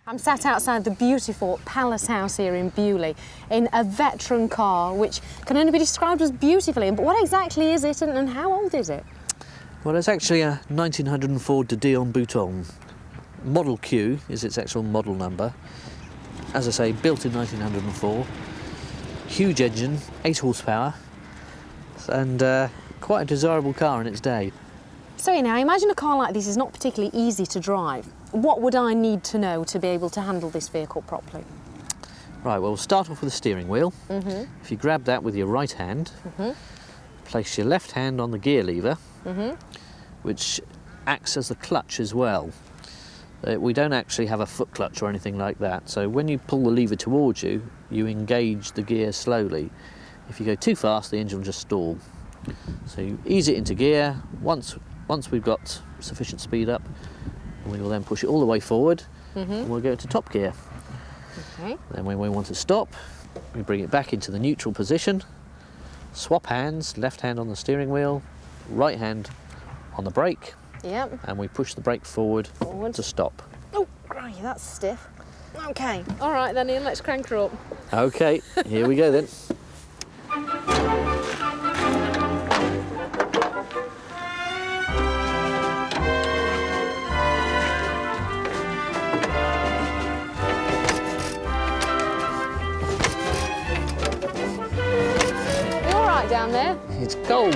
I'm sat outside the beautiful Palace House here in Bewley in a veteran car which can only be described as beautifully. But what exactly is it and how old is it? Well, it's actually a 1904 Dion Bouton. Model Q is its actual model number. As I say, built in 1904. Huge engine, 8 horsepower, and quite a desirable car in its day. So now, I imagine a car like this is not particularly easy to drive. What would I need to know to be able to handle this vehicle properly? Right, well, we'll start off with the steering wheel. If you grab that with your right hand, place your left hand on the gear lever, which acts as the clutch as well. We don't actually have a foot clutch or anything like that, so when you pull the lever towards you, you engage the gear slowly. If you go too fast, the engine will just stall. So you ease it into gear. Once we've got sufficient speed up, we will then push it all the way forward, and we'll go to top gear. Okay. Then when we want to stop, we bring it back into the neutral position, swap hands, left hand on the steering wheel, right hand on the brake, and we push the brake forward to stop. Oh, crikey, that's stiff. Okay, all right then, Ian, let's crank her up. Okay, here we go then. You all right down there? It's cold.